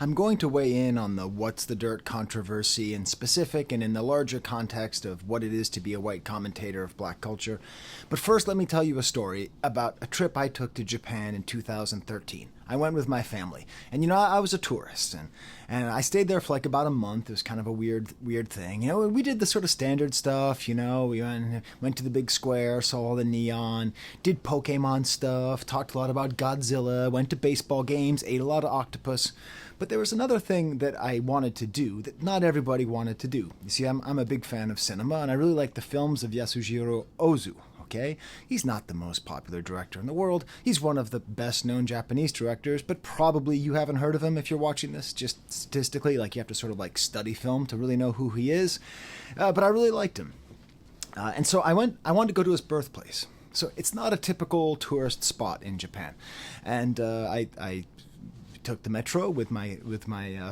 I'm going to weigh in on the what's the dirt controversy in specific and in the larger context of what it is to be a white commentator of black culture. But first, let me tell you a story about a trip I took to Japan in 2013. I went with my family, and I was a tourist, and I stayed there for like about a month. It was kind of a weird thing. We did the sort of standard stuff. We went to the big square, saw all the neon, did Pokemon stuff, talked a lot about Godzilla, went to baseball games, ate a lot of octopus. But there was another thing that I wanted to do that not everybody wanted to do. You see, I'm a big fan of cinema, and I really like the films of Yasujiro Ozu. Okay? He's not the most popular director in the world. He's one of the best-known Japanese directors, but probably you haven't heard of him if you're watching this. Just statistically, you have to sort of study film to really know who he is. But I really liked him. And so I wanted to go to his birthplace. So it's not a typical tourist spot in Japan. And I took the metro with my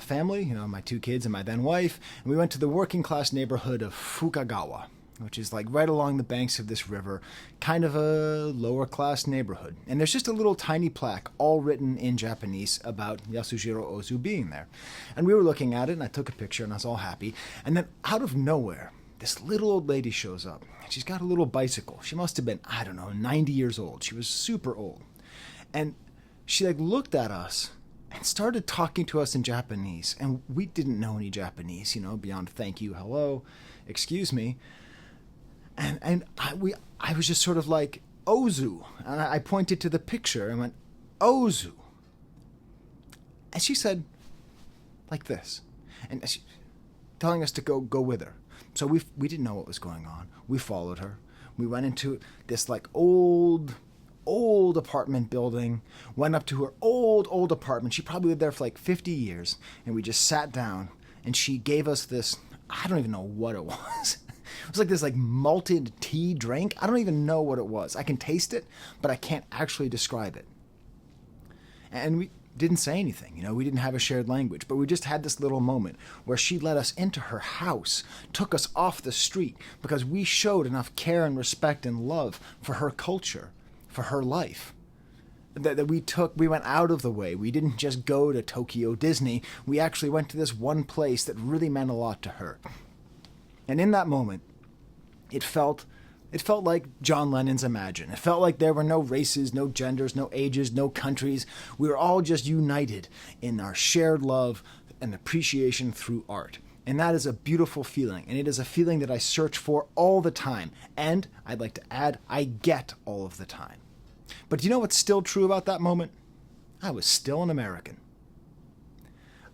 family, my two kids and my then wife, and we went to the working class neighborhood of Fukagawa, which is right along the banks of this river, kind of a lower class neighborhood. And there's just a little tiny plaque, all written in Japanese, about Yasujiro Ozu being there. And we were looking at it, and I took a picture, and I was all happy. And then out of nowhere, this little old lady shows up. She's got a little bicycle. She must have been, 90 years old. She was super old. And she looked at us and started talking to us in Japanese. And we didn't know any Japanese, beyond thank you, hello, excuse me. And I was just sort of like, Ozu. And I pointed to the picture and went, Ozu. And she said, like this. And she, telling us to go with her. So we didn't know what was going on. We followed her. We went into this old apartment building, went up to her old apartment. She probably lived there for 50 years. And we just sat down, and she gave us this, I don't even know what it was. It was this malted tea drink. I don't even know what it was. I can taste it, but I can't actually describe it. And we didn't say anything. We didn't have a shared language, but we just had this little moment where she let us into her house, took us off the street because we showed enough care and respect and love for her culture, for her life. That we went out of the way. We didn't just go to Tokyo Disney. We actually went to this one place that really meant a lot to her. And in that moment, it felt like John Lennon's Imagine. It felt like there were no races, no genders, no ages, no countries. We were all just united in our shared love and appreciation through art. And that is a beautiful feeling. And it is a feeling that I search for all the time. And I'd like to add, I get all of the time. But do you know what's still true about that moment? I was still an American.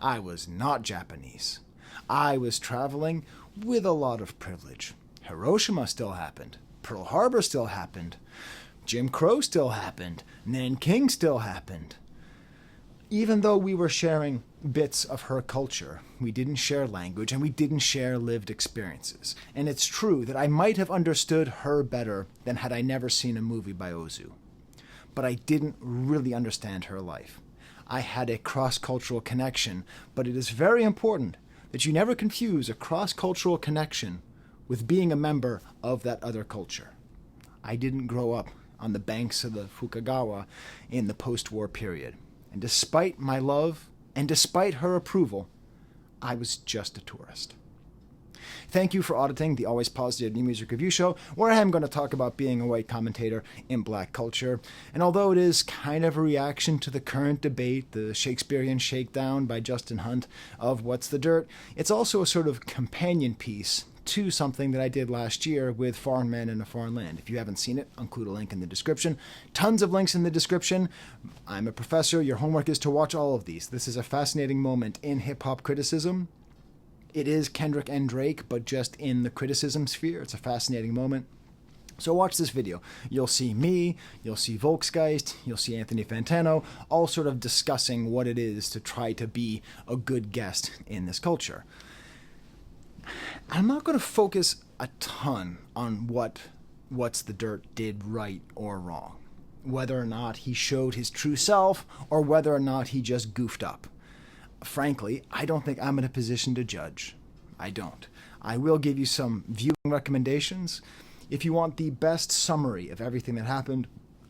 I was not Japanese. I was traveling with a lot of privilege. Hiroshima still happened. Pearl Harbor still happened. Jim Crow still happened. Nanking still happened. Even though we were sharing bits of her culture, we didn't share language and we didn't share lived experiences. And it's true that I might have understood her better than had I never seen a movie by Ozu. But I didn't really understand her life. I had a cross-cultural connection, but it is very important that you never confuse a cross-cultural connection with being a member of that other culture. I didn't grow up on the banks of the Fukagawa in the post-war period. And despite my love and despite her approval, I was just a tourist. Thank you for auditing the Always Positive New Music Review Show, where I am going to talk about being a white commentator in black culture. And although it is kind of a reaction to the current debate, the Shakespearean shakedown by Justin Hunt of What's the Dirt, it's also a sort of companion piece to something that I did last year with Foreign Men in a Foreign Land. If you haven't seen it, I'll include a link in the description. Tons of links in the description. I'm a professor. Your homework is to watch all of these. This is a fascinating moment in hip-hop criticism. It is Kendrick and Drake, but just in the criticism sphere. It's a fascinating moment. So watch this video. You'll see me, you'll see Volksgeist, you'll see Anthony Fantano, all sort of discussing what it is to try to be a good guest in this culture. I'm not going to focus a ton on What's the Dirt did right or wrong. Whether or not he showed his true self, or whether or not he just goofed up. Frankly, I don't think I'm in a position to judge. I don't. I will give you some viewing recommendations. If you want the best summary of everything that happened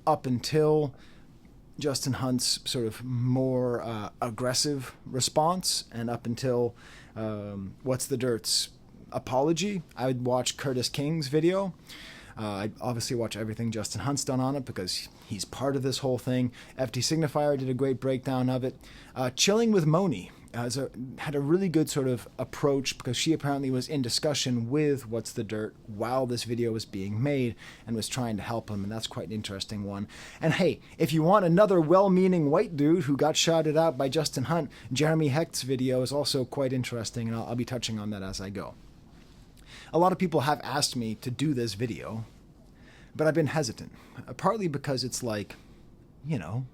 up until Justin Hunt's sort of more aggressive response, and up until What's the Dirt's apology, I would watch Curtis King's video. I obviously watch everything Justin Hunt's done on it because he's part of this whole thing. FT Signifier did a great breakdown of it. Chilling with Moni had a really good sort of approach because she apparently was in discussion with What's the Dirt while this video was being made and was trying to help him, and that's quite an interesting one. And hey, if you want another well-meaning white dude who got shouted out by Justin Hunt, Jeremy Hecht's video is also quite interesting, and I'll be touching on that as I go. A lot of people have asked me to do this video, but I've been hesitant, partly because it's like, you know,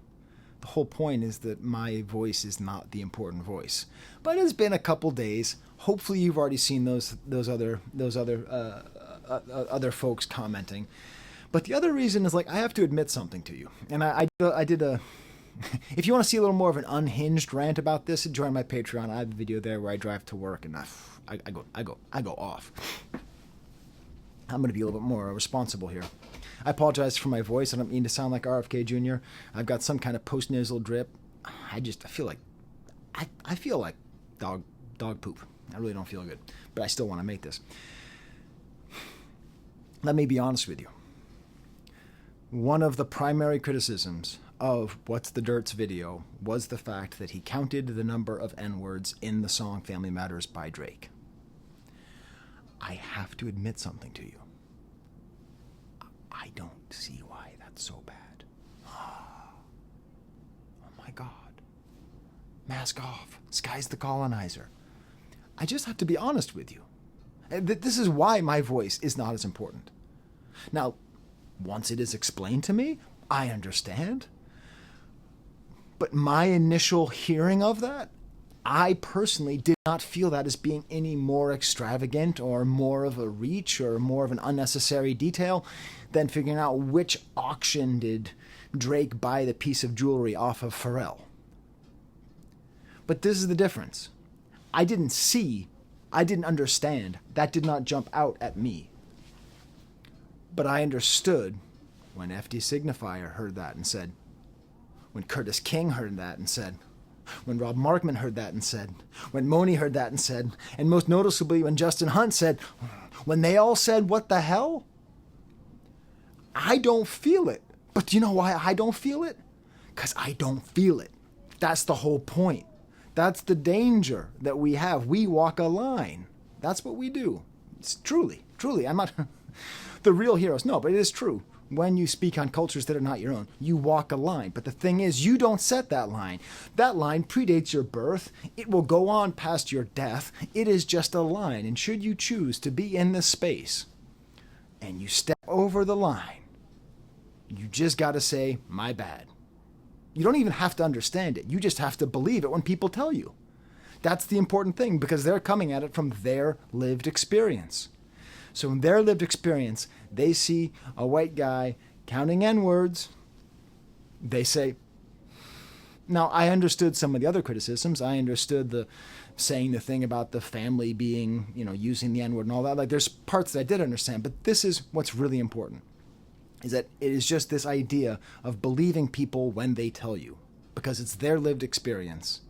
the whole point is that my voice is not the important voice. But it's been a couple days. Hopefully you've already seen those other folks commenting. But the other reason is, like, I have to admit something to you. And I did a if you want to see a little more of an unhinged rant about this, join my Patreon. I have a video there where I drive to work and I go off. I'm going to be a little bit more responsible here. I apologize for my voice. I don't mean to sound like RFK Jr. I've got some kind of post-nasal drip. I feel like dog poop. I really don't feel good, but I still want to make this. Let me be honest with you. One of the primary criticisms of What's the Dirt's video was the fact that he counted the number of N-words in the song Family Matters by Drake. I have to admit something to you. I don't see why that's so bad. Oh my God. Mask off. Skye's the colonizer. I just have to be honest with you. This is why my voice is not as important. Now, once it is explained to me, I understand. But my initial hearing of that, I personally did not feel that as being any more extravagant or more of a reach or more of an unnecessary detail than figuring out which auction did Drake buy the piece of jewelry off of Pharrell. But this is the difference. I didn't understand. That did not jump out at me. But I understood when FD Signifier heard that and said, when Curtis King heard that and said, when Rob Markman heard that and said, when Moni heard that and said, and most noticeably when Justin Hunt said, when they all said, what the hell? I don't feel it. But do you know why I don't feel it? Because I don't feel it. That's the whole point. That's the danger that we have. We walk a line. That's what we do. It's truly, I'm not the real heroes. No, but it is true. When you speak on cultures that are not your own, you walk a line. But the thing is, you don't set that line. That line predates your birth. It will go on past your death. It is just a line. And should you choose to be in this space and you step over the line, you just got to say, my bad. You don't even have to understand it. You just have to believe it when people tell you. That's the important thing, because they're coming at it from their lived experience. So in their lived experience, they see a white guy counting N-words. They say, now I understood some of the other criticisms. I understood the saying the thing about the family being, using the N-word and all that. Like, there's parts that I did understand, but this is what's really important, is that it is just this idea of believing people when they tell you, because it's their lived experience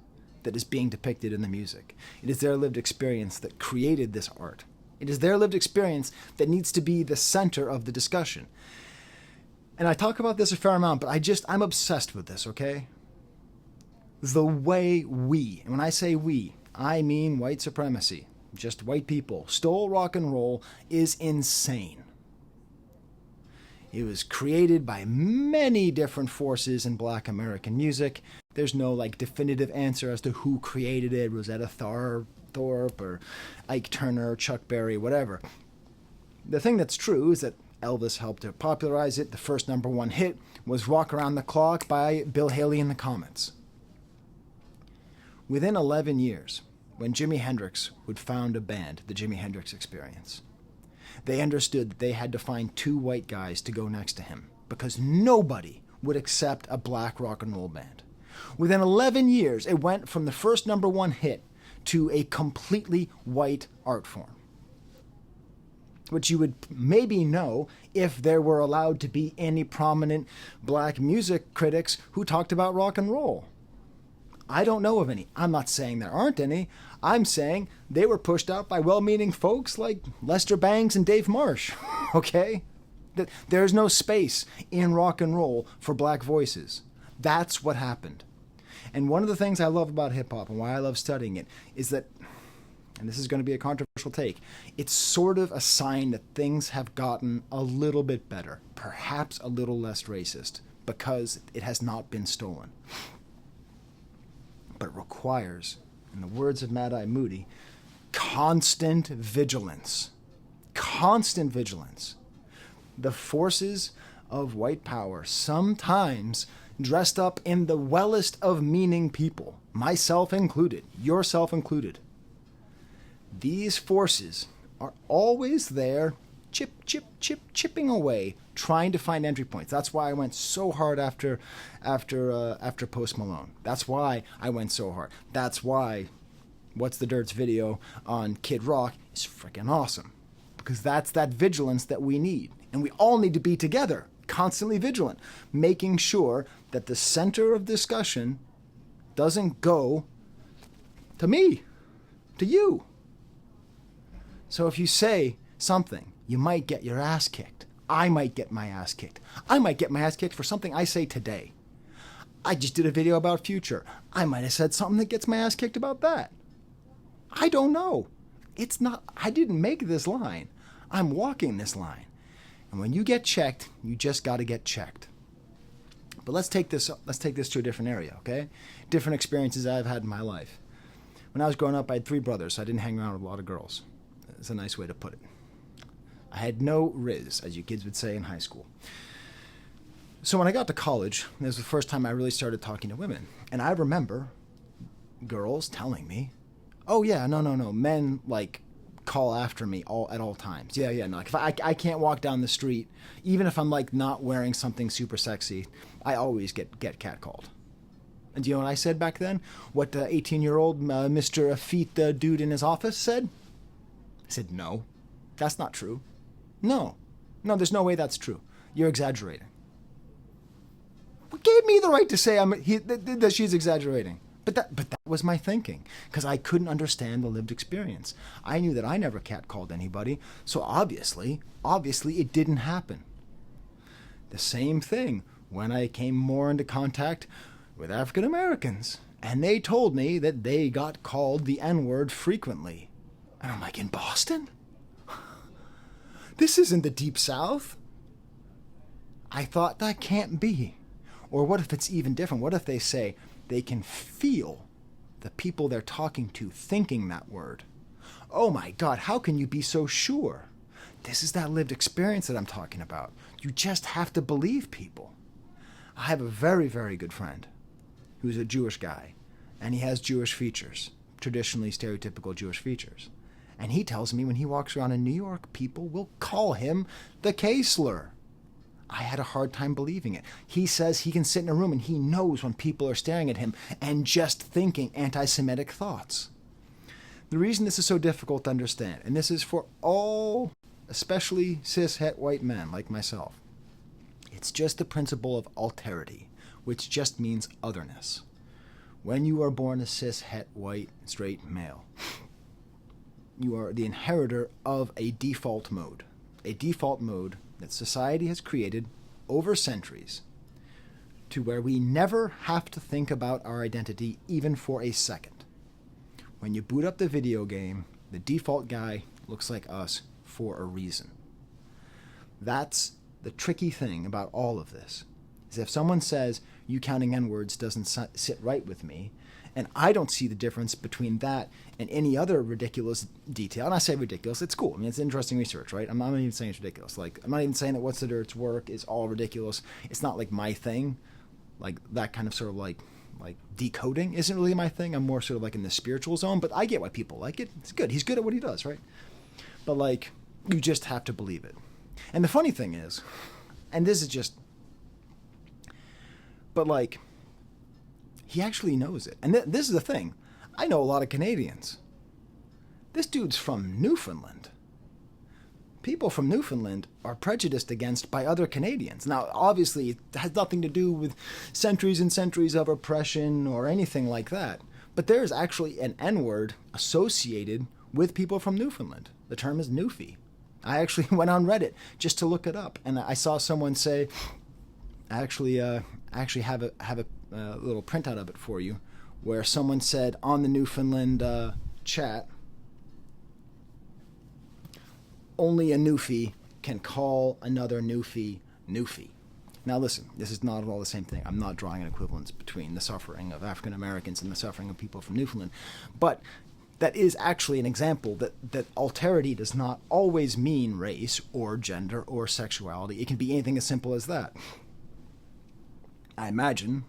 that is being depicted in the music. It is their lived experience that created this art. It is their lived experience that needs to be the center of the discussion. And I talk about this a fair amount, but I'm obsessed with this, okay? The way we, and when I say we, I mean white supremacy, just white people, stole rock and roll is insane. It was created by many different forces in Black American music. There's no definitive answer as to who created it. Rosetta Thorpe or Ike Turner, Chuck Berry, whatever. The thing that's true is that Elvis helped to popularize it. The first number one hit was Rock Around the Clock by Bill Haley and the Comets. Within 11 years, when Jimi Hendrix would found a band, the Jimi Hendrix Experience, they understood that they had to find two white guys to go next to him because nobody would accept a black rock and roll band. Within 11 years, it went from the first number one hit to a completely white art form. which you would maybe know if there were allowed to be any prominent black music critics who talked about rock and roll. I don't know of any. I'm not saying there aren't any. I'm saying they were pushed out by well-meaning folks like Lester Bangs and Dave Marsh, okay? There's no space in rock and roll for black voices. That's what happened. And one of the things I love about hip-hop and why I love studying it is that, and this is going to be a controversial take, it's sort of a sign that things have gotten a little bit better, perhaps a little less racist, because it has not been stolen. But it requires, in the words of Mad-Eye Moody, constant vigilance. Constant vigilance. The forces of white power, sometimes dressed up in the wellest of meaning people, myself included, yourself included. These forces are always there, chipping away, trying to find entry points. That's why I went so hard after Post Malone. That's why I went so hard. That's why What's the Dirt's video on Kid Rock is freaking awesome. Because that's that vigilance that we need. And we all need to be together, constantly vigilant, making sure that the center of discussion doesn't go to me, to you. So if you say something, you might get your ass kicked. I might get my ass kicked. I might get my ass kicked for something I say today. I just did a video about Future. I might have said something that gets my ass kicked about that. I don't know. It's not, I didn't make this line. I'm walking this line. And when you get checked, you just got to get checked. But let's take this to a different area, okay? Different experiences I've had in my life. When I was growing up, I had 3 brothers, so I didn't hang around with a lot of girls. That's a nice way to put it. I had no riz, as you kids would say in high school. So when I got to college, it was the first time I really started talking to women. And I remember girls telling me, oh yeah, no, men like call after me at all times. Yeah, no. Like if I can't walk down the street, even if I'm like not wearing something super sexy, I always get catcalled. And do you know what I said back then? What 18-year-old Mr. Effete dude in his office said? I said, no, that's not true. No, there's no way that's true. You're exaggerating. What gave me the right to say that she's exaggerating? But that was my thinking, because I couldn't understand the lived experience. I knew that I never catcalled anybody, so obviously it didn't happen. The same thing when I came more into contact with African Americans, and they told me that they got called the N-word frequently. And I'm like, in Boston? This isn't the Deep South. I thought that can't be. Or what if it's even different? What if they say they can feel the people they're talking to thinking that word? Oh my God, how can you be so sure? This is that lived experience that I'm talking about. You just have to believe people. I have a very, very good friend who's a Jewish guy, and he has Jewish features, traditionally stereotypical Jewish features. And he tells me when he walks around in New York, people will call him the K-slur. I had a hard time believing it. He says he can sit in a room and he knows when people are staring at him and just thinking anti-Semitic thoughts. The reason this is so difficult to understand, and this is for all, especially cis-het white men like myself, it's just the principle of alterity, which just means otherness. When you are born a cis-het white straight male, you are the inheritor of a default mode that society has created over centuries to where we never have to think about our identity even for a second. When you boot up the video game, the default guy looks like us for a reason. That's the tricky thing about all of this, is if someone says, you counting N-words doesn't sit right with me, and I don't see the difference between that and any other ridiculous detail. And I say ridiculous, it's cool. I mean, it's interesting research, right? I'm not even saying it's ridiculous. Like, I'm not even saying that What's the Dirt's work is all ridiculous. It's not like my thing. Like, that kind of sort of like decoding isn't really my thing. I'm more sort of like in the spiritual zone, but I get why people like it. It's good. He's good at what he does, right? But like, you just have to believe it. And the funny thing is, and this is just, but like, he actually knows it. And this is the thing. I know a lot of Canadians. This dude's from Newfoundland. people from Newfoundland are prejudiced against by other Canadians. Now, obviously, it has nothing to do with centuries and centuries of oppression or anything like that. But there is actually an N-word associated with people from Newfoundland. The term is Newfie. I actually went on Reddit just to look it up, and I saw someone say, I actually have a little printout of it for you, where someone said on the Newfoundland chat, only a Newfie can call another Newfie Newfie. Now listen, this is not at all the same thing. I'm not drawing an equivalence between the suffering of African Americans and the suffering of people from Newfoundland. But that is actually an example that alterity does not always mean race or gender or sexuality. It can be anything as simple as that. I imagine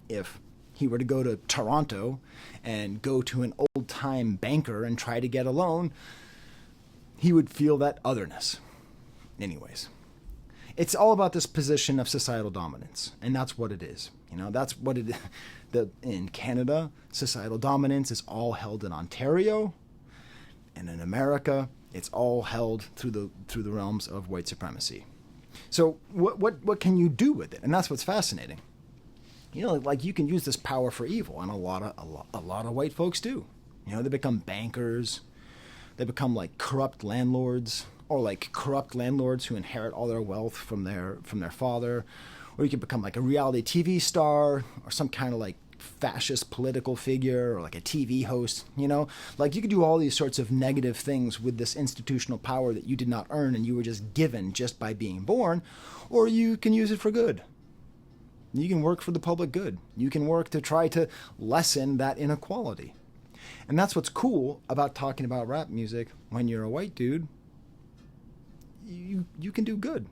if he were to go to Toronto and go to an old-time banker and try to get a loan, he would feel that otherness. Anyways, it's all about this position of societal dominance, and that's what it is. That's what it is. In Canada, societal dominance is all held in Ontario, and in America, it's all held through the realms of white supremacy. So what can you do with it? And that's what's fascinating. Like you can use this power for evil, and a lot of white folks do. They become bankers. They become like corrupt landlords, or like corrupt landlords who inherit all their wealth from their father. Or you can become like a reality TV star, or some kind of like fascist political figure, or like a TV host. Like you could do all these sorts of negative things with this institutional power that you did not earn and you were just given just by being born. Or you can use it for good. You can work for the public good. You can work to try to lessen that inequality. And that's what's cool about talking about rap music when you're a white dude. You can do good.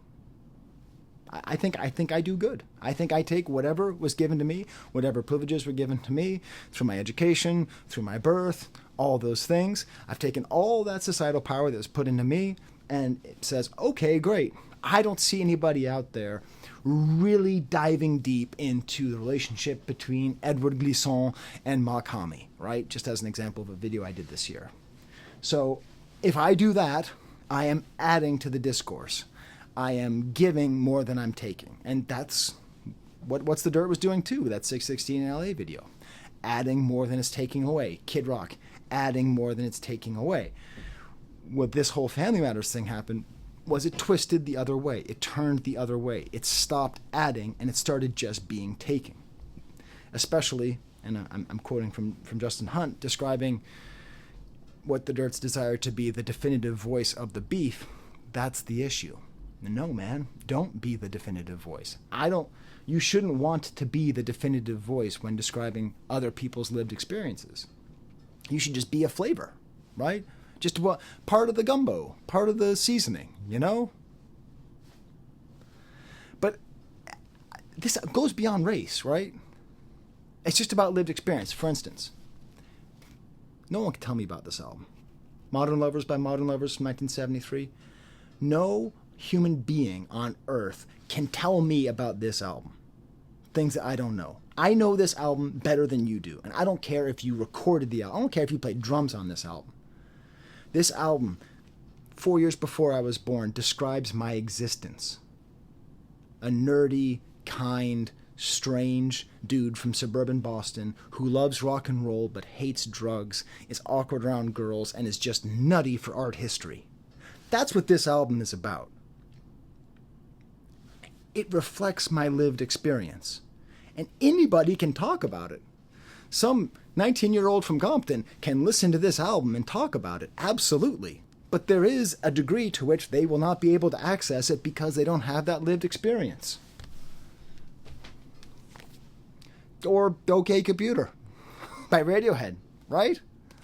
I think I do good. I think I take whatever was given to me, whatever privileges were given to me through my education, through my birth, all those things. I've taken all that societal power that was put into me, and it says, okay, great. I don't see anybody out there really diving deep into the relationship between Edward Glisson and Makami, right? Just as an example of a video I did this year. So if I do that, I am adding to the discourse. I am giving more than I'm taking. And that's What's the Dirt was doing too with that 616 in LA video. Adding more than it's taking away. Kid Rock, adding more than it's taking away. What this whole Family Matters thing happened was it twisted the other way. It turned the other way. It stopped adding and it started just being taken. Especially, and I'm quoting from Justin Hunt, describing what the Dirt's desire to be the definitive voice of the beef. That's the issue. No, man, don't be the definitive voice. You shouldn't want to be the definitive voice when describing other people's lived experiences. You should just be a flavor, right? Just part of the gumbo, part of the seasoning, But this goes beyond race, right? It's just about lived experience. For instance, no one can tell me about this album. Modern Lovers by Modern Lovers from 1973. No human being on earth can tell me about this album. Things that I don't know. I know this album better than you do. And I don't care if you recorded the album. I don't care if you played drums on this album. This album, 4 years before I was born, describes my existence. A nerdy, kind, strange dude from suburban Boston who loves rock and roll but hates drugs, is awkward around girls, and is just nutty for art history. That's what this album is about. It reflects my lived experience. And anybody can talk about it. Some 19-year-old from Compton can listen to this album and talk about it, absolutely. But there is a degree to which they will not be able to access it because they don't have that lived experience. Or OK Computer by Radiohead, right?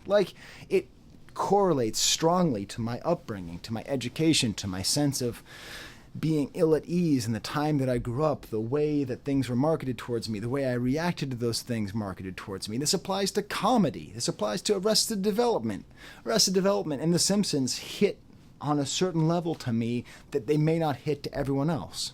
Like, it correlates strongly to my upbringing, to my education, to my sense of being ill at ease in the time that I grew up, the way that things were marketed towards me, the way I reacted to those things marketed towards me. This applies to comedy. This applies to Arrested Development. Arrested Development and The Simpsons hit on a certain level to me that they may not hit to everyone else.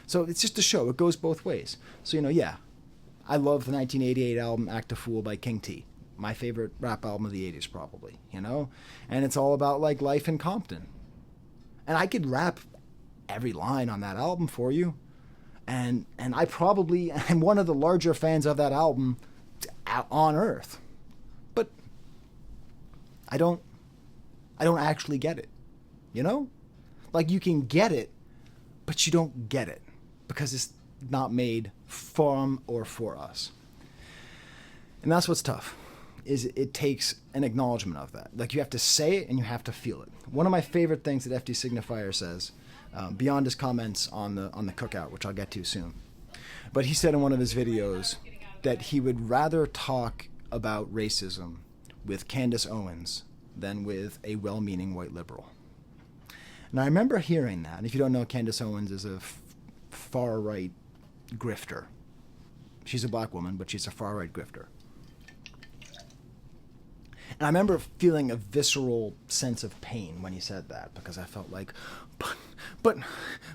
So it's just a show. It goes both ways. So, I love the 1988 album Act a Fool by King T. my favorite rap album of the 80s, probably, you know? And it's all about, like, life in Compton. And I could rap every line on that album for you. And I probably am one of the larger fans of that album on earth. But I don't actually get it, you know? Like, you can get it, but you don't get it because it's not made from or for us. And that's what's tough, is it takes an acknowledgement of that. Like, you have to say it and you have to feel it. One of my favorite things that FD Signifier says, beyond his comments on the cookout, which I'll get to soon, but he said in one of his videos that he would rather talk about racism with Candace Owens than with a well-meaning white liberal. And I remember hearing that. And if you don't know, Candace Owens is a far-right grifter. She's a black woman, but she's a far-right grifter. And I remember feeling a visceral sense of pain when he said that, because I felt like, but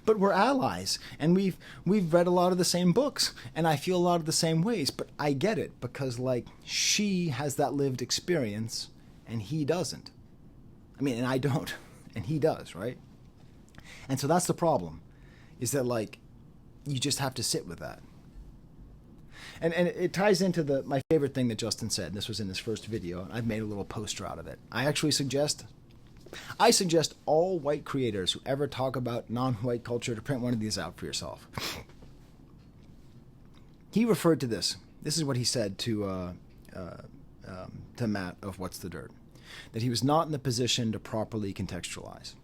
we're allies, and we've read a lot of the same books, and I feel a lot of the same ways. But I get it, because, like, she has that lived experience, and he doesn't. I mean, and I don't, and he does, right? And so that's the problem, is that, like, you just have to sit with that. And it ties into my favorite thing that Justin said. This was in his first video, and I've made a little poster out of it. I suggest all white creators who ever talk about non-white culture to print one of these out for yourself. He referred to this. This is what he said to Matt of What's the Dirt, that he was not in the position to properly contextualize.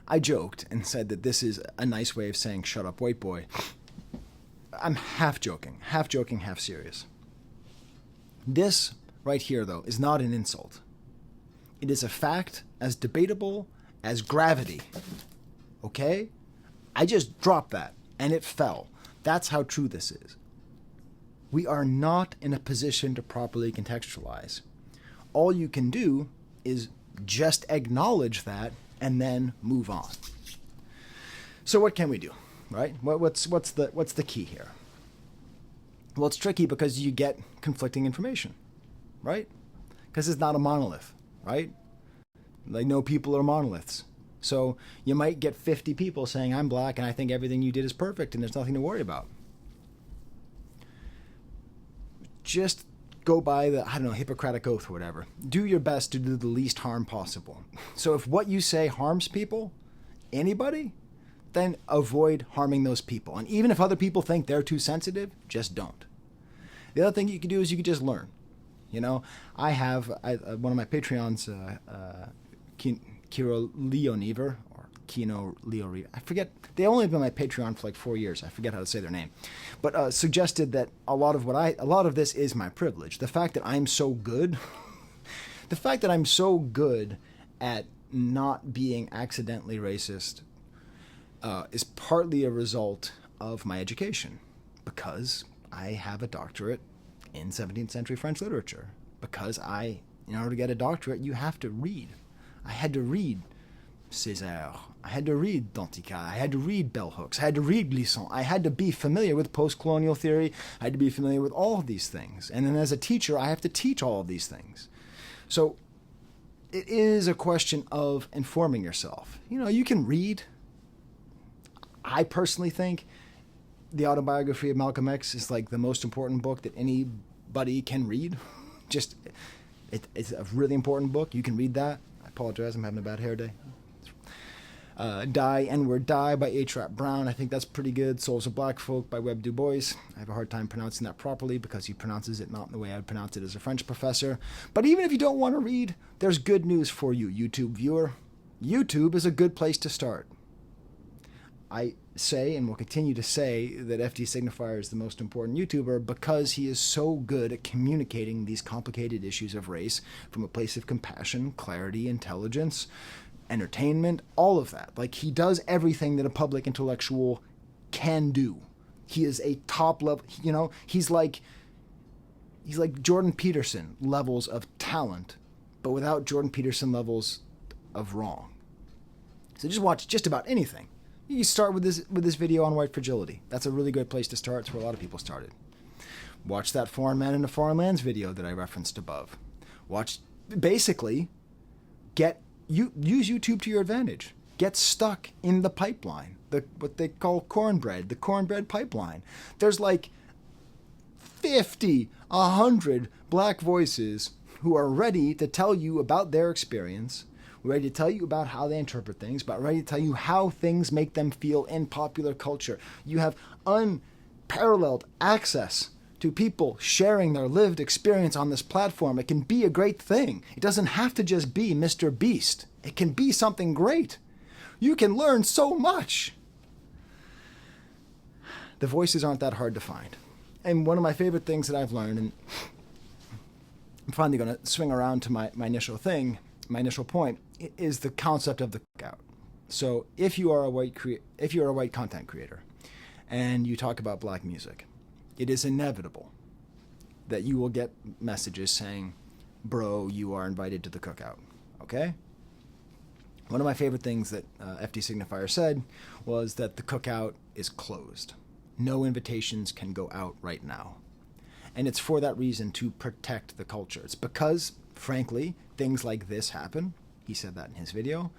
I joked and said that this is a nice way of saying "shut up, white boy." I'm half joking, half serious. This right here, though, is not an insult. It is a fact as debatable as gravity. Okay? I just dropped that, and it fell. That's how true this is. We are not in a position to properly contextualize. All you can do is just acknowledge that and then move on. So what can we do? Right? What's the key here? Well, it's tricky because you get conflicting information, right? Because it's not a monolith, right? Like, no people are monoliths. So you might get 50 people saying, I'm black and I think everything you did is perfect and there's nothing to worry about. Just go by the, Hippocratic Oath or whatever. Do your best to do the least harm possible. So if what you say harms people, anybody, then avoid harming those people. And even if other people think they're too sensitive, just don't. The other thing you can do is you can just learn. You know, I have one of my Patreons, Kiro Leoniver, or Kino Leoriver, I forget. They only have been on my Patreon for like 4 years. I forget how to say their name. But suggested that a lot of this is my privilege. The fact that I'm so good, at not being accidentally racist is partly a result of my education, because I have a doctorate in 17th century French literature. Because in order to get a doctorate, you have to read. I had to read Césaire. I had to read Danticat. I had to read bell hooks. I had to read Glisson. I had to be familiar with post-colonial theory. I had to be familiar with all of these things. And then as a teacher, I have to teach all of these things. So it is a question of informing yourself. You know, you can read. I personally think the autobiography of Malcolm X is like the most important book that anybody can read. It's a really important book. You can read that. I apologize, I'm having a bad hair day. Die, N-Word Die by H. Rap Brown. I think that's pretty good. Souls of Black Folk by Webb Du Bois. I have a hard time pronouncing that properly because he pronounces it not in the way I would pronounce it as a French professor. But even if you don't want to read, there's good news for you, YouTube viewer. YouTube is a good place to start. I say, and will continue to say, that FD Signifier is the most important YouTuber because he is so good at communicating these complicated issues of race from a place of compassion, clarity, intelligence, entertainment, all of that. Like, he does everything that a public intellectual can do. He is a top level, you know, he's like Jordan Peterson levels of talent, but without Jordan Peterson levels of wrong. So just watch just about anything. You start with this video on white fragility. That's a really good place to start. It's where a lot of people started. Watch that Foreign Man in a Foreign Lands video that I referenced above. Basically, use YouTube to your advantage. Get stuck in the pipeline, what they call cornbread, the cornbread pipeline. There's like 50, 100 black voices who are ready to tell you about their experience, ready to tell you about how they interpret things, but ready to tell you how things make them feel in popular culture. You have unparalleled access to people sharing their lived experience on this platform. It can be a great thing. It doesn't have to just be Mr. Beast. It can be something great. You can learn so much. The voices aren't that hard to find. And one of my favorite things that I've learned, and I'm finally going to swing around to my initial point, is the concept of the cookout. So if you are a white content creator and you talk about black music, it is inevitable that you will get messages saying, bro, you are invited to the cookout, okay? One of my favorite things that FD Signifier said was that the cookout is closed. No invitations can go out right now. And it's for that reason, to protect the culture. It's because, frankly, things like this happen. He said that in his video.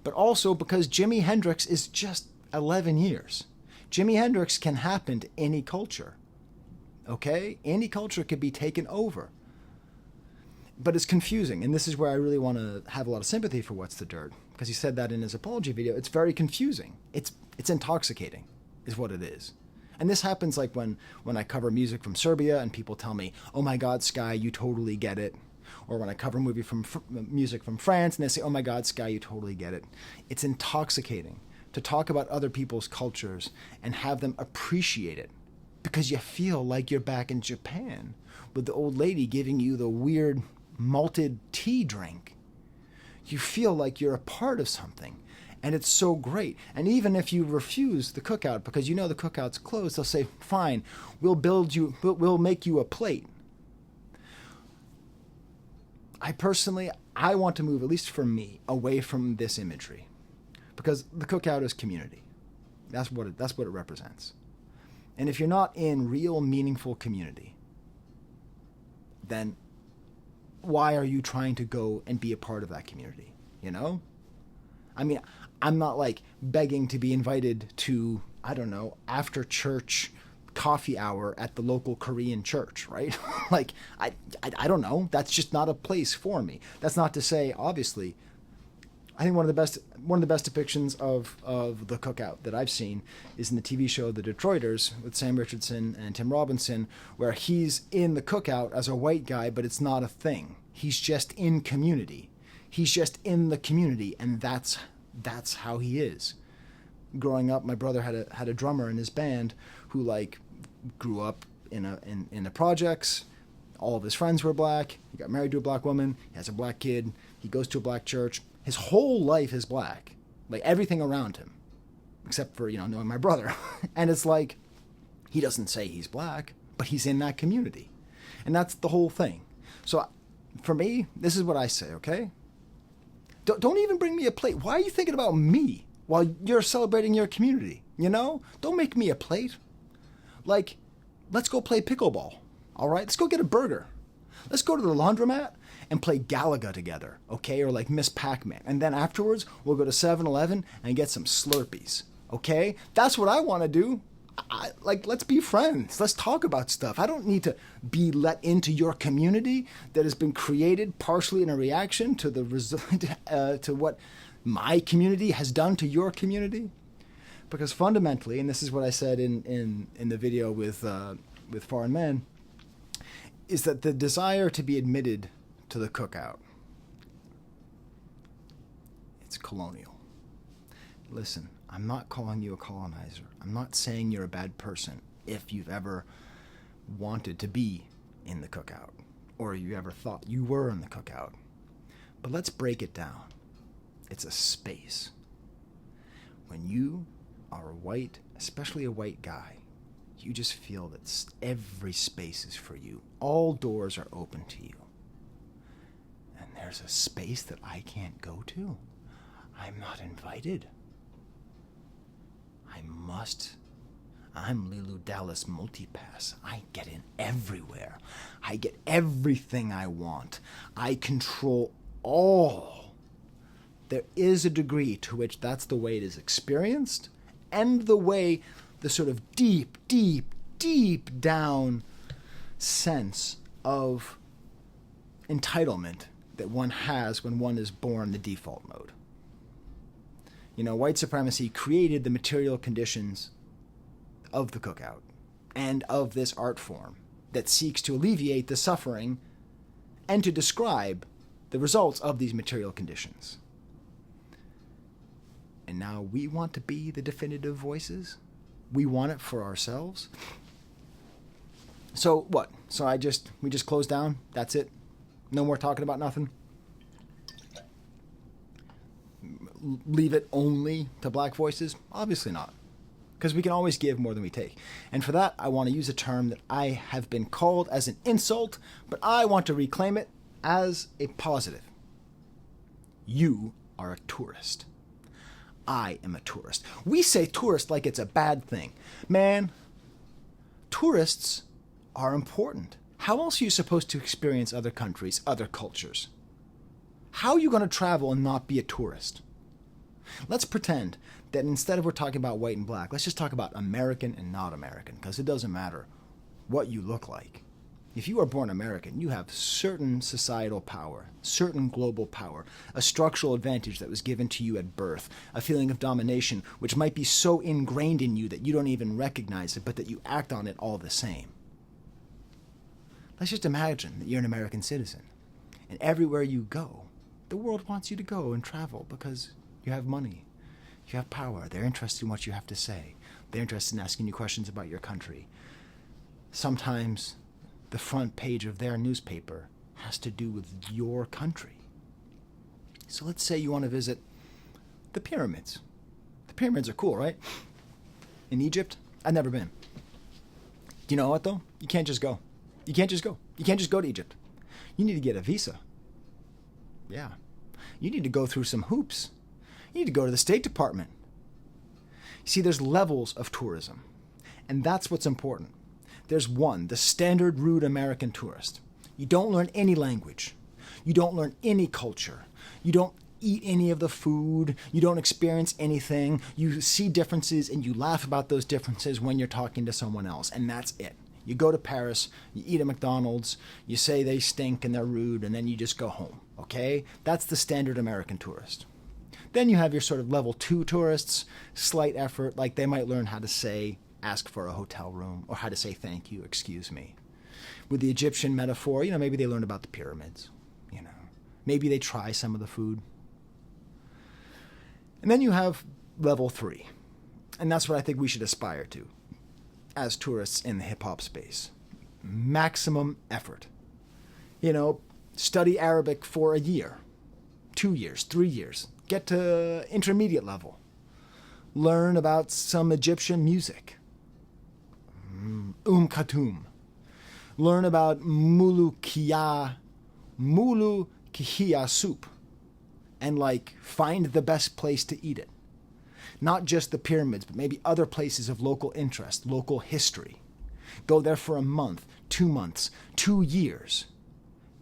But also because Jimi Hendrix is just 11 years. Jimi Hendrix can happen to any culture. Okay? Any culture could be taken over. But it's confusing, and this is where I really want to have a lot of sympathy for What's the Dirt, because he said that in his apology video. It's very confusing. It's intoxicating, is what it is. And this happens like when I cover music from Serbia and people tell me, oh my God, Skye, you totally get it. Or when I cover music from France and they say, oh my God, Skye, you totally get it. It's intoxicating to talk about other people's cultures and have them appreciate it, because you feel like you're back in Japan with the old lady giving you the weird malted tea drink. You feel like you're a part of something, and it's so great. And even if you refuse the cookout because you know the cookout's closed, they'll say, fine, we'll make you a plate. I want to move, at least for me, away from this imagery, because the cookout is community. That's what it represents. And if you're not in real, meaningful community, then why are you trying to go and be a part of that community? You know? I mean, I'm not like begging to be invited to, I don't know, after church coffee hour at the local Korean church, right? Like, I don't know. That's just not a place for me. That's not to say, obviously, I think one of the best depictions of the cookout that I've seen is in the TV show The Detroiters with Sam Richardson and Tim Robinson, where he's in the cookout as a white guy, but it's not a thing. He's just in community. He's just in the community, and that's how he is. Growing up, my brother had a drummer in his band who like grew up in the projects. All of his friends were black. He got married to a black woman. He has a black kid. He goes to a black church. His whole life is black, like everything around him, except for, knowing my brother. And it's like, he doesn't say he's black, but he's in that community. And that's the whole thing. So for me, this is what I say, okay? Don't even bring me a plate. Why are you thinking about me while you're celebrating your community? Don't make me a plate. Like, let's go play pickleball, all right? Let's go get a burger. Let's go to the laundromat and play Galaga together, okay? Or like Miss Pac-Man. And then afterwards, we'll go to 7-Eleven and get some Slurpees, okay? That's what I want to do. Let's be friends. Let's talk about stuff. I don't need to be let into your community that has been created partially in a reaction to to what my community has done to your community. Because fundamentally, and this is what I said in the video with Foreign Men, is that the desire to be admitted to the cookout, it's colonial. Listen, I'm not calling you a colonizer. I'm not saying you're a bad person if you've ever wanted to be in the cookout or you ever thought you were in the cookout. But let's break it down. It's a space. When you are white, especially a white guy, you just feel that every space is for you. All doors are open to you. And there's a space that I can't go to. I'm not invited. I'm Lilu Dallas Multipass. I get in everywhere. I get everything I want. I control all. There is a degree to which that's the way it is experienced, and the way the sort of deep, deep, deep down sense of entitlement that one has when one is born the default mode. You know, white supremacy created the material conditions of the cookout and of this art form that seeks to alleviate the suffering and to describe the results of these material conditions. And now we want to be the definitive voices? We want it for ourselves? So what? So we just close down? That's it? No more talking about nothing? Leave it only to black voices? Obviously not. Because we can always give more than we take. And for that, I want to use a term that I have been called as an insult, but I want to reclaim it as a positive. You are a tourist. I am a tourist. We say tourist like it's a bad thing. Man, tourists are important. How else are you supposed to experience other countries, other cultures? How are you going to travel and not be a tourist? Let's pretend that instead of we're talking about white and black, let's just talk about American and not American, because it doesn't matter what you look like. If you are born American, you have certain societal power, certain global power, a structural advantage that was given to you at birth, a feeling of domination which might be so ingrained in you that you don't even recognize it, but that you act on it all the same. Let's just imagine that you're an American citizen, and everywhere you go, the world wants you to go and travel because you have money, you have power, they're interested in what you have to say, they're interested in asking you questions about your country. Sometimes the front page of their newspaper has to do with your country. So let's say you want to visit the pyramids. The pyramids are cool, right? In Egypt, I've never been. You know what, though? You can't just go. You can't just go. You can't just go to Egypt. You need to get a visa. Yeah. You need to go through some hoops. You need to go to the State Department. See, there's levels of tourism, and that's what's important. There's one, the standard rude American tourist. You don't learn any language. You don't learn any culture. You don't eat any of the food. You don't experience anything. You see differences and you laugh about those differences when you're talking to someone else, and that's it. You go to Paris, you eat at McDonald's, you say they stink and they're rude, and then you just go home, okay? That's the standard American tourist. Then you have your sort of level 2 tourists, slight effort, like they might learn how to ask for a hotel room, or how to say thank you, excuse me. With the Egyptian metaphor, maybe they learn about the pyramids, Maybe they try some of the food. And then you have level 3, and that's what I think we should aspire to as tourists in the hip-hop space. Maximum effort. Study Arabic for a year, 2 years, 3 years. Get to intermediate level. Learn about some Egyptian music. Khatum. Learn about mulukiya soup. And find the best place to eat it. Not just the pyramids, but maybe other places of local interest, local history. Go there for a month, 2 months, 2 years.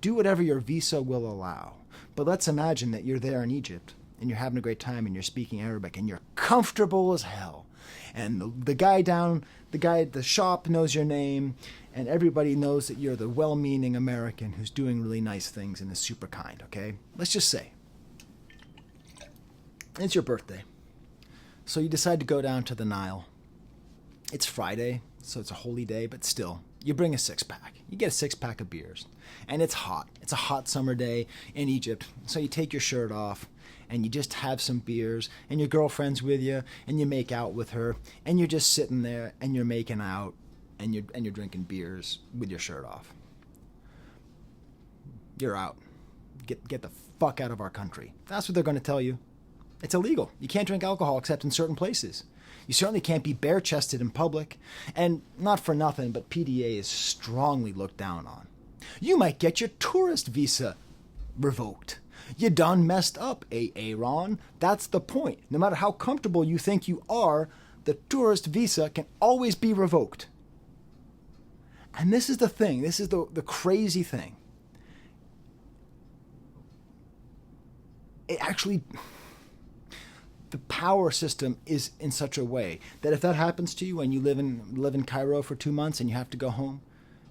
Do whatever your visa will allow. But let's imagine that you're there in Egypt, and you're having a great time, and you're speaking Arabic, and you're comfortable as hell. And the guy at the shop knows your name, and everybody knows that you're the well-meaning American who's doing really nice things and is super kind, okay? Let's just say it's your birthday. So you decide to go down to the Nile. It's Friday, so it's a holy day, but still, you bring a 6-pack. You get a 6-pack of beers. And it's hot. It's a hot summer day in Egypt. So you take your shirt off, and you just have some beers, and your girlfriend's with you, and you make out with her, and you're just sitting there, and you're making out, and you're drinking beers with your shirt off. You're out. Get the fuck out of our country. That's what they're going to tell you. It's illegal. You can't drink alcohol except in certain places. You certainly can't be bare-chested in public. And not for nothing, but PDA is strongly looked down on. You might get your tourist visa revoked. You done messed up, Aaron. That's the point. No matter how comfortable you think you are the tourist visa can always be revoked. And this is the thing. This is the crazy thing. It actually, the power system is in such a way that if that happens to you and you live in Cairo for 2 months and you have to go home,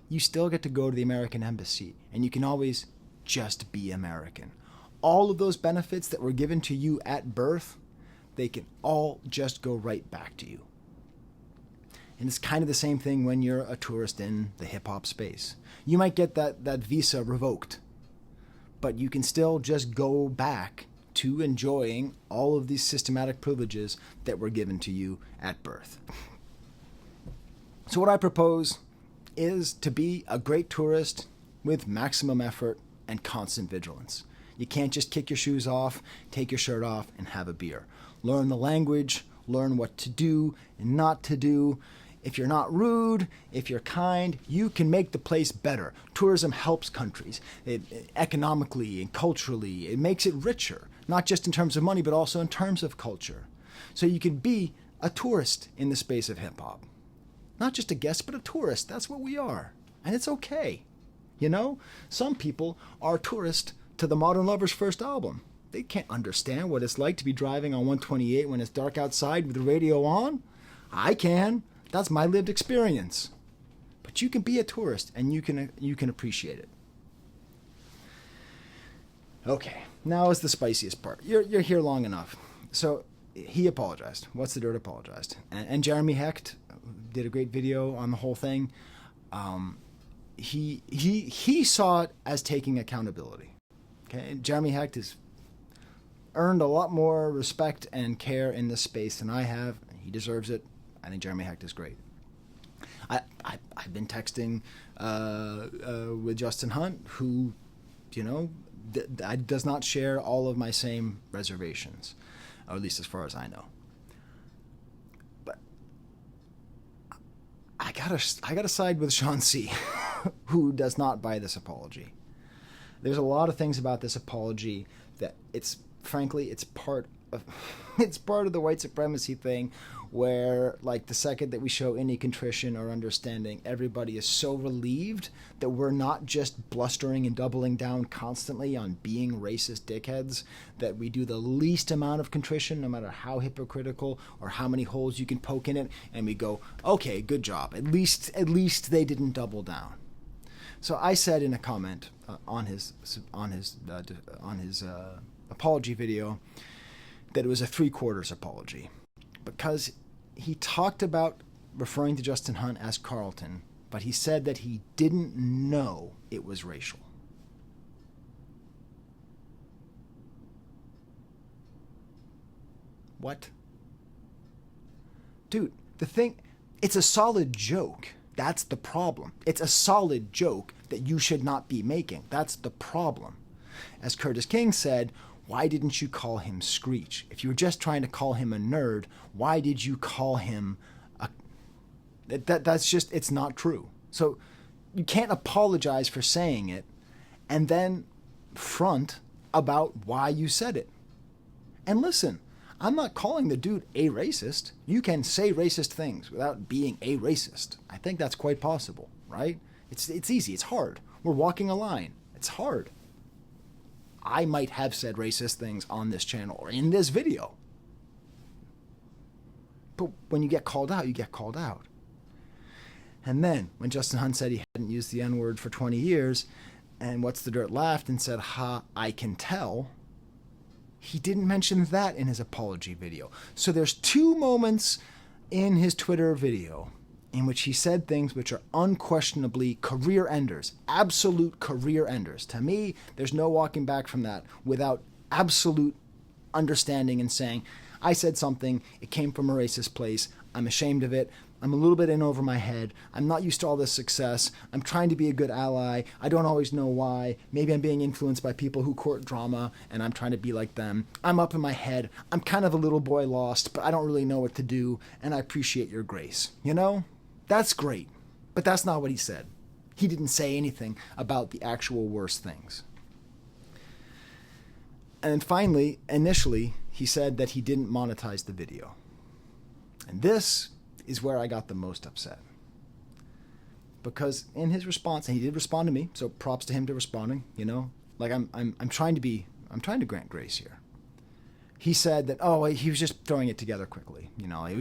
you still get to go to the American embassy and you can always just be American. All of those benefits that were given to you at birth, they can all just go right back to you. And it's kind of the same thing when you're a tourist in the hip-hop space. You might get that visa revoked, but you can still just go back to enjoying all of these systematic privileges that were given to you at birth. So what I propose is to be a great tourist with maximum effort and constant vigilance. You can't just kick your shoes off, take your shirt off, and have a beer. Learn the language, learn what to do and not to do. If you're not rude, if you're kind, you can make the place better. Tourism helps countries economically and culturally. It makes it richer, not just in terms of money, but also in terms of culture. So you can be a tourist in the space of hip-hop. Not just a guest, but a tourist. That's what we are. And it's okay. You know, some people are tourists to the Modern Lovers' first album. They can't understand what it's like to be driving on 128 when it's dark outside with the radio on. I can. That's my lived experience. But you can be a tourist and you can appreciate it. Okay, now is the spiciest part. You're here long enough. So he apologized. What's the Dirt apologized. And Jeremy Hecht did a great video on the whole thing. He saw it as taking accountability. Okay, Jeremy Hecht has earned a lot more respect and care in this space than I have. He deserves it. I think Jeremy Hecht is great. I've been texting with Justin Hunt, who, you know, does not share all of my same reservations, or at least as far as I know. But I gotta side with Sean C, who does not buy this apology. There's a lot of things about this apology that it's part of the white supremacy thing, where like the second that we show any contrition or understanding, everybody is so relieved that we're not just blustering and doubling down constantly on being racist dickheads, that we do the least amount of contrition, no matter how hypocritical or how many holes you can poke in it, and we go, okay, good job. At least they didn't double down. So I said in a comment on his apology video that it was a 3/4 apology, because he talked about referring to Justin Hunt as Carlton, but he said that he didn't know it was racial. What? Dude, it's a solid joke. That's the problem. It's a solid joke that you should not be making. That's the problem. As Curtis King said, why didn't you call him Screech? If you were just trying to call him a nerd, why did you call him a... That's just, it's not true. So you can't apologize for saying it and then front about why you said it. And listen, I'm not calling the dude a racist. You can say racist things without being a racist. I think that's quite possible, right? It's easy. It's hard. We're walking a line. It's hard. I might have said racist things on this channel or in this video. But when you get called out, you get called out. And then when Justin Hunt said he hadn't used the N-word for 20 years, and What's the Dirt laughed and said, ha, I can tell, he didn't mention that in his apology video. So there's 2 moments in his Twitter video in which he said things which are unquestionably career enders, absolute career enders. To me, there's no walking back from that without absolute understanding and saying, I said something, it came from a racist place, I'm ashamed of it, I'm a little bit in over my head, I'm not used to all this success, I'm trying to be a good ally, I don't always know why, maybe I'm being influenced by people who court drama and I'm trying to be like them, I'm up in my head, I'm kind of a little boy lost, but I don't really know what to do, and I appreciate your grace. You know? That's great, but that's not what he said. He didn't say anything about the actual worst things. And then finally, initially, he said that he didn't monetize the video. And this is where I got the most upset. Because in his response, and he did respond to me, so props to him to responding, you know? Like I'm trying to grant grace here. He said that, oh, he was just throwing it together quickly. You know, it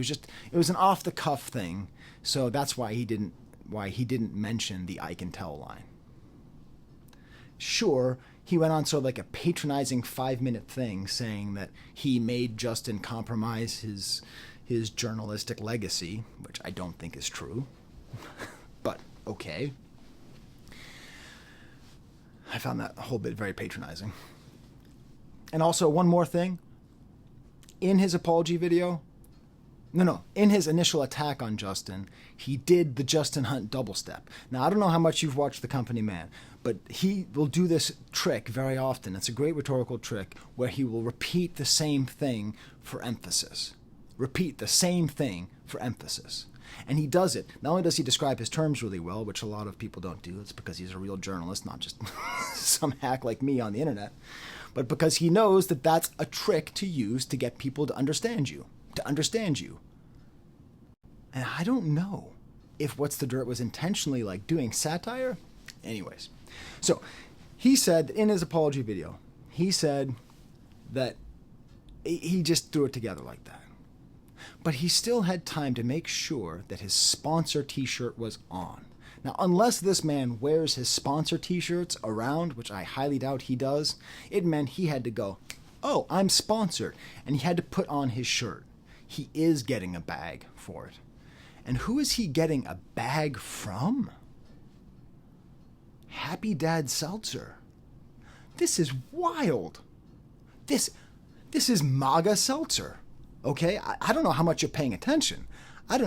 was an off the cuff thing. So that's why he didn't mention the I can tell line. Sure, he went on sort of like a patronizing 5-minute thing saying that he made Justin compromise his journalistic legacy, which I don't think is true. But okay. I found that whole bit very patronizing. And also, one more thing. In his apology video, in his initial attack on Justin, he did the Justin Hunt double step. Now, I don't know how much you've watched The Company Man, but he will do this trick very often. It's a great rhetorical trick where he will repeat the same thing for emphasis. Repeat the same thing for emphasis. And he does it. Not only does he describe his terms really well, which a lot of people don't do, it's because he's a real journalist, not just some hack like me on the internet, but because he knows that that's a trick to use to get people to understand you. And I don't know if What's the Dirt was intentionally like doing satire. Anyways, so he said in his apology video, he said that he just threw it together like that. But he still had time to make sure that his sponsor t-shirt was on. Now, unless this man wears his sponsor t-shirts around, which I highly doubt he does, it meant he had to go, oh, I'm sponsored, and he had to put on his shirt. He is getting a bag for it. And who is he getting a bag from? Happy Dad Seltzer. This is wild. This is MAGA Seltzer. Okay? I don't know how much you're paying attention. That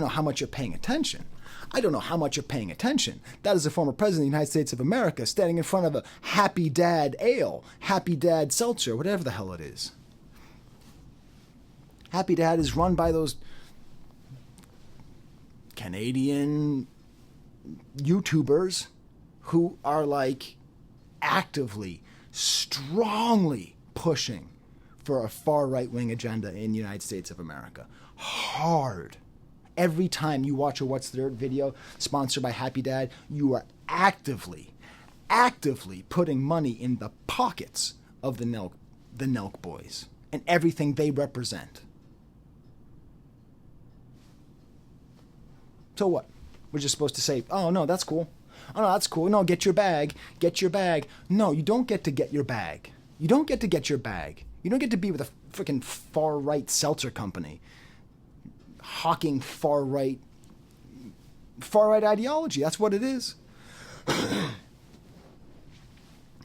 is a former president of the United States of America standing in front of a Happy Dad Ale, Happy Dad Seltzer, whatever the hell it is. Happy Dad is run by those Canadian YouTubers who are like actively, strongly pushing for a far right-wing agenda in the United States of America. Hard. Every time you watch a What's the Dirt video sponsored by Happy Dad, you are actively putting money in the pockets of the Nelk boys and everything they represent. So what? We're just supposed to say, oh, no, that's cool. Oh, no, that's cool. No, get your bag. No, you don't get to get your bag. You don't get to be with a freaking far-right seltzer company hawking far-right ideology. That's what it is.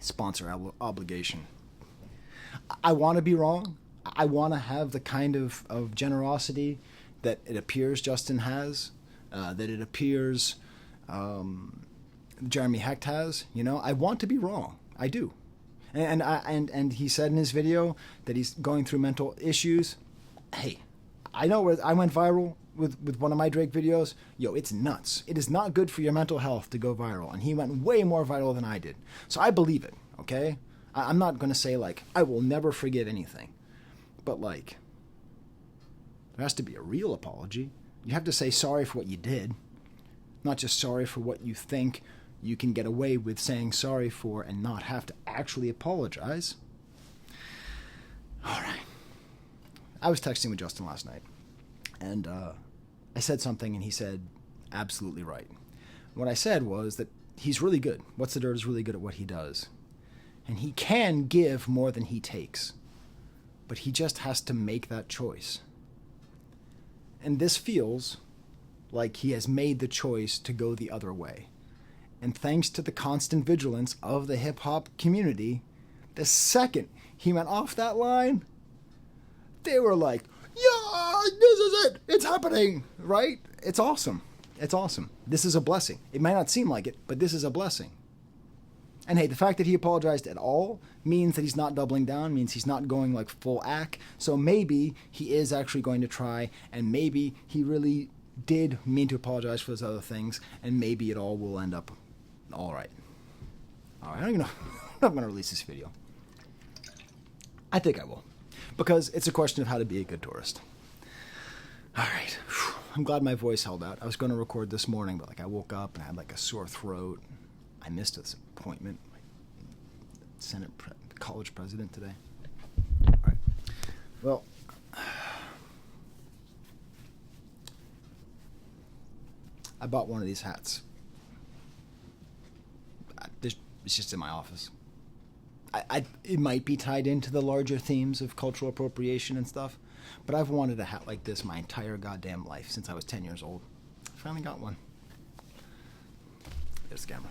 Sponsor obligation. I want to be wrong. I want to have the kind of generosity that it appears Justin has, that it appears Jeremy Hecht has. You know, I want to be wrong. I do. And he said in his video that he's going through mental issues. Hey, I know where I went viral with one of my Drake videos. Yo, it's nuts. It is not good for your mental health to go viral. And he went way more viral than I did. So I believe it, okay? I'm not going to say, like, I will never forgive anything. But, like, there has to be a real apology. You have to say sorry for what you did, not just sorry for what you think you can get away with saying sorry for and not have to actually apologize. All right. I was texting with Justin last night, and I said something, and he said, absolutely right. What I said was that he's really good. What's the Dirt is really good at what he does. And he can give more than he takes, but he just has to make that choice. And this feels like he has made the choice to go the other way. And thanks to the constant vigilance of the hip-hop community, the second he went off that line, they were like, yeah, this is it. It's happening, right? It's awesome. This is a blessing. It might not seem like it, but this is a blessing. And hey, the fact that he apologized at all means that he's not doubling down, means he's not going like full act. So maybe he is actually going to try, and maybe he really did mean to apologize for those other things, and maybe it all will end up all right. All right, I don't even know if I'm going to release this video. I think I will, because it's a question of how to be a good tourist. All right. I'm glad my voice held out. I was going to record this morning, but like I woke up and I had like a sore throat. I missed this appointment. College president today. All right. Well, I bought one of these hats. It's just in my office. It might be tied into the larger themes of cultural appropriation and stuff, but I've wanted a hat like this my entire goddamn life since I was 10 years old. I finally got one. There's the camera.